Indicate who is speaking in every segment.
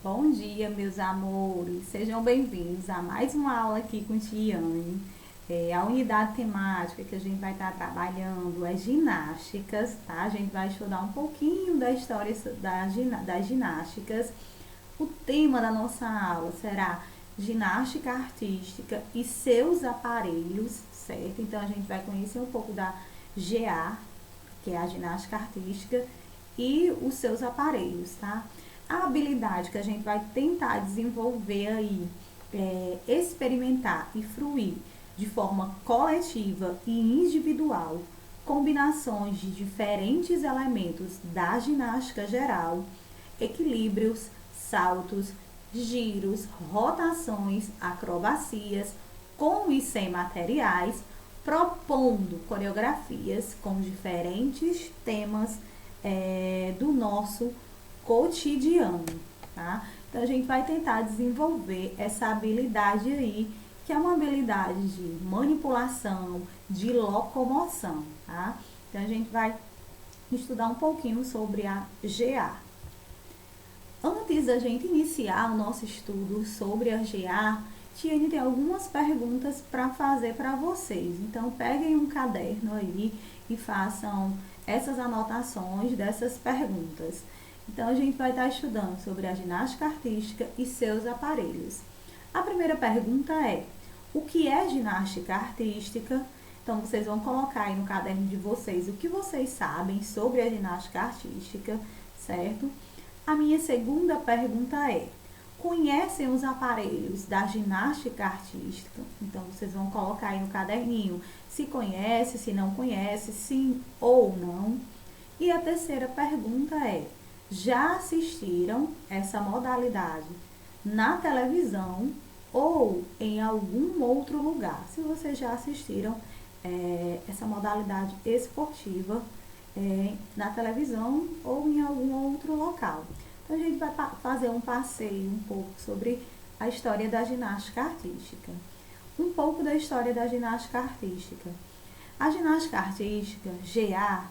Speaker 1: Bom dia, meus amores. Sejam bem-vindos a mais uma aula aqui com Tiane. A unidade temática que a gente vai estar trabalhando é ginásticas, tá? A gente vai estudar um pouquinho da história das ginásticas. O tema da nossa aula será ginástica artística e seus aparelhos, certo? Então, a gente vai conhecer um pouco da GA, que é a ginástica artística, e os seus aparelhos, tá? A habilidade que a gente vai tentar desenvolver aí, experimentar e fruir de forma coletiva e individual combinações de diferentes elementos da ginástica geral, equilíbrios, saltos, giros, rotações, acrobacias, com e sem materiais, propondo coreografias com diferentes temas do nosso cotidiano, tá? Então a gente vai tentar desenvolver essa habilidade aí, que é uma habilidade de manipulação, de locomoção, tá? Então a gente vai estudar um pouquinho sobre a GA. Antes da gente iniciar o nosso estudo sobre a GA, Tiane tem algumas perguntas para fazer para vocês. Então peguem um caderno aí e façam essas anotações dessas perguntas. Então a gente vai estar estudando sobre a ginástica artística e seus aparelhos. A primeira pergunta é: o que é ginástica artística? Então vocês vão colocar aí no caderno de vocês o que vocês sabem sobre a ginástica artística, certo? A minha segunda pergunta é: conhecem os aparelhos da ginástica artística? Então vocês vão colocar aí no caderninho se conhece, se não conhece, sim ou não. E a terceira pergunta é: já assistiram essa modalidade na televisão ou em algum outro lugar? Se vocês já assistiram essa modalidade esportiva na televisão ou em algum outro local. Então a gente vai fazer um passeio um pouco sobre a história da ginástica artística. Um pouco da história da ginástica artística. A ginástica artística, GA,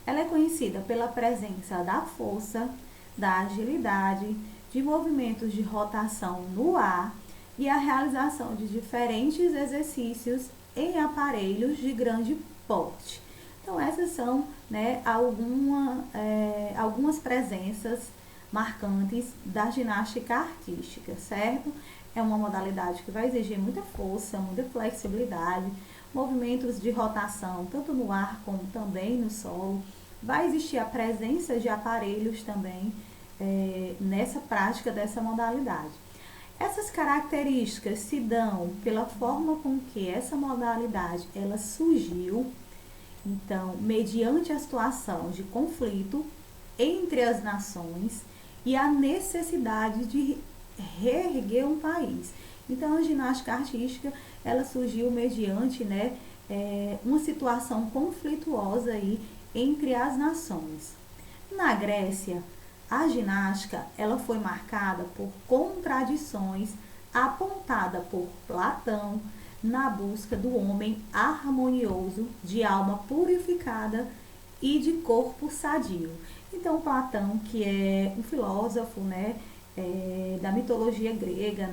Speaker 1: ela é conhecida pela presença da força, da agilidade, de movimentos de rotação no ar e a realização de diferentes exercícios em aparelhos de grande porte. Então essas são algumas presenças marcantes da ginástica artística, certo? É uma modalidade que vai exigir muita força, muita flexibilidade, movimentos de rotação tanto no ar como também no solo. Vai existir a presença de aparelhos também nessa prática dessa modalidade. Essas características se dão pela forma com que essa modalidade ela surgiu, então, mediante a situação de conflito entre as nações e a necessidade de reerguer um país. Então, a ginástica artística ela surgiu mediante uma situação conflituosa aí entre as nações. Na Grécia, a ginástica ela foi marcada por contradições apontada por Platão na busca do homem harmonioso, de alma purificada e de corpo sadio. Então Platão, que é um filósofo da mitologia grega,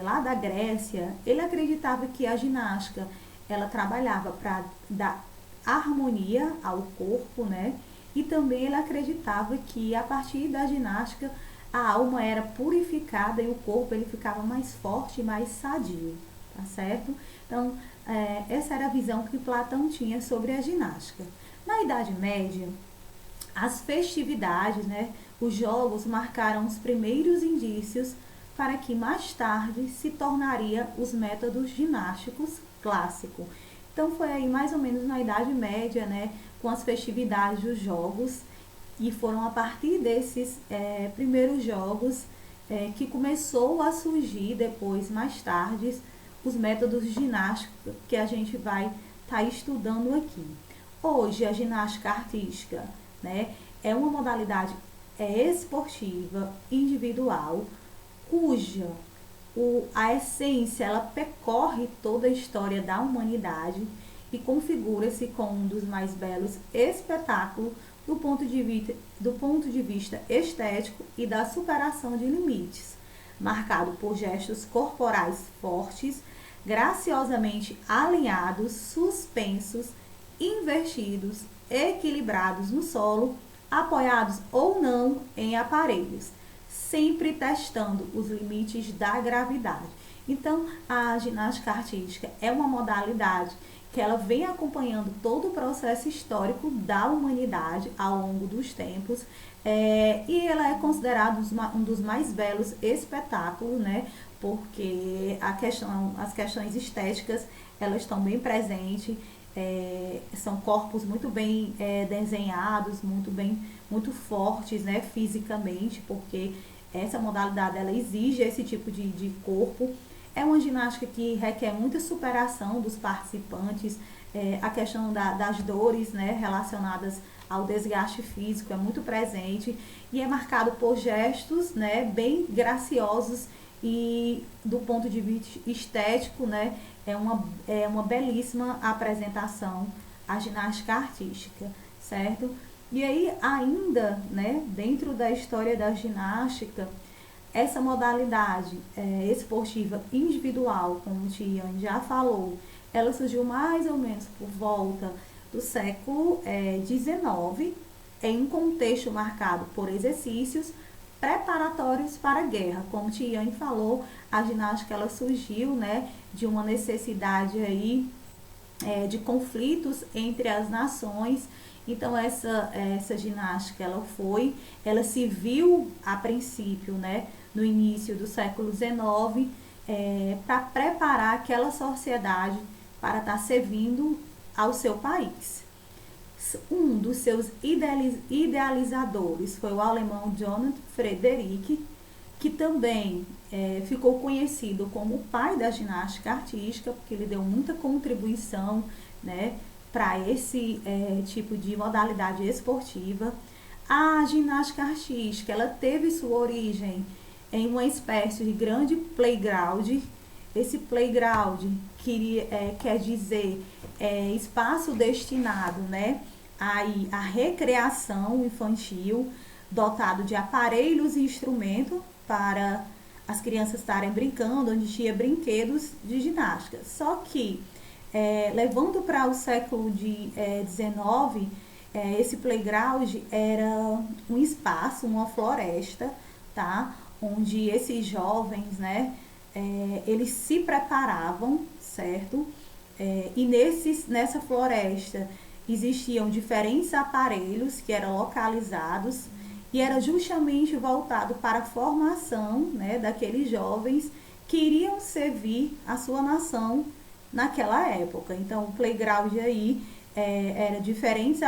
Speaker 1: lá da Grécia, ele acreditava que a ginástica ela trabalhava para dar harmonia ao corpo, e também ele acreditava que a partir da ginástica a alma era purificada e o corpo ele ficava mais forte e mais sadio, tá certo? Então, essa era a visão que Platão tinha sobre a ginástica. Na Idade Média, as festividades, os jogos marcaram os primeiros indícios para que mais tarde se tornaria os métodos ginásticos clássicos. Então foi aí mais ou menos na Idade Média, com as festividades dos jogos, e foram a partir desses primeiros jogos que começou a surgir depois, mais tarde, os métodos ginásticos que a gente vai estar estudando aqui. Hoje a ginástica artística é uma modalidade esportiva, individual, cuja a essência ela percorre toda a história da humanidade e configura-se como um dos mais belos espetáculos do ponto de vista estético e da superação de limites, marcado por gestos corporais fortes, graciosamente alinhados, suspensos, invertidos, equilibrados no solo, apoiados ou não em aparelhos, sempre testando os limites da gravidade. Então, a ginástica artística é uma modalidade que ela vem acompanhando todo o processo histórico da humanidade ao longo dos tempos, e ela é considerada um dos mais belos espetáculos, né? Porque as questões estéticas elas estão bem presentes, são corpos muito bem desenhados, muito fortes, né, fisicamente, porque essa modalidade ela exige esse tipo de corpo. É uma ginástica que requer muita superação dos participantes, a questão das dores, né, relacionadas ao desgaste físico é muito presente e é marcado por gestos, né, bem graciosos e do ponto de vista estético, né, é uma belíssima apresentação a ginástica artística, certo? E aí ainda, né, dentro da história da ginástica, essa modalidade esportiva individual, como o Tiane já falou, ela surgiu mais ou menos por volta do século XIX, em um contexto marcado por exercícios preparatórios para a guerra. Como Tiane falou, a ginástica ela surgiu, né, de uma necessidade aí de conflitos entre as nações. Então essa ginástica ela se viu a princípio, né, no início do século XIX, para preparar aquela sociedade para estar servindo ao seu país. Um dos seus idealizadores foi o alemão Johann Friedrich, que também ficou conhecido como o pai da ginástica artística, porque ele deu muita contribuição, né, para esse tipo de modalidade esportiva. A ginástica artística ela teve sua origem em uma espécie de grande playground. Esse playground quer dizer espaço destinado, né, à recreação infantil, dotado de aparelhos e instrumentos para as crianças estarem brincando, onde tinha brinquedos de ginástica. Só que, levando para o século XIX, esse playground era um espaço, uma floresta, tá? Onde esses jovens, né, eles se preparavam, certo? E nessa floresta existiam diferentes aparelhos que eram localizados e era justamente voltado para a formação, né, daqueles jovens que iriam servir a sua nação naquela época. Então, o playground aí era diferentes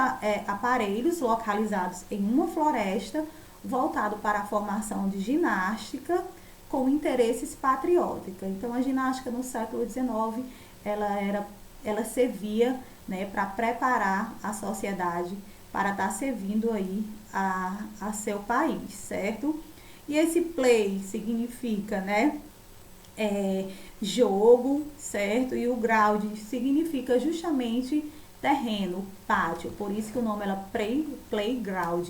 Speaker 1: aparelhos localizados em uma floresta, voltado para a formação de ginástica com interesses patrióticos. Então, a ginástica no século XIX, ela servia, né, para preparar a sociedade para estar servindo aí a seu país, certo? E esse play significa, né, jogo, certo? E o ground significa justamente terreno, pátio, por isso que o nome era playground,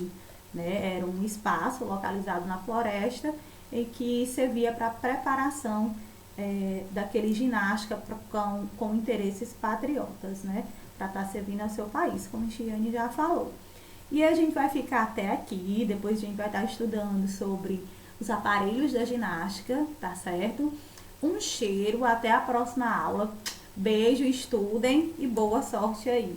Speaker 1: né? Era um espaço localizado na floresta e que servia para preparação daquele ginástica com interesses patriotas, né? Para estar servindo ao seu país, como a Tiane já falou. E a gente vai ficar até aqui, depois a gente vai estar estudando sobre os aparelhos da ginástica, tá certo? Um cheiro, até a próxima aula. Beijo, estudem e boa sorte aí.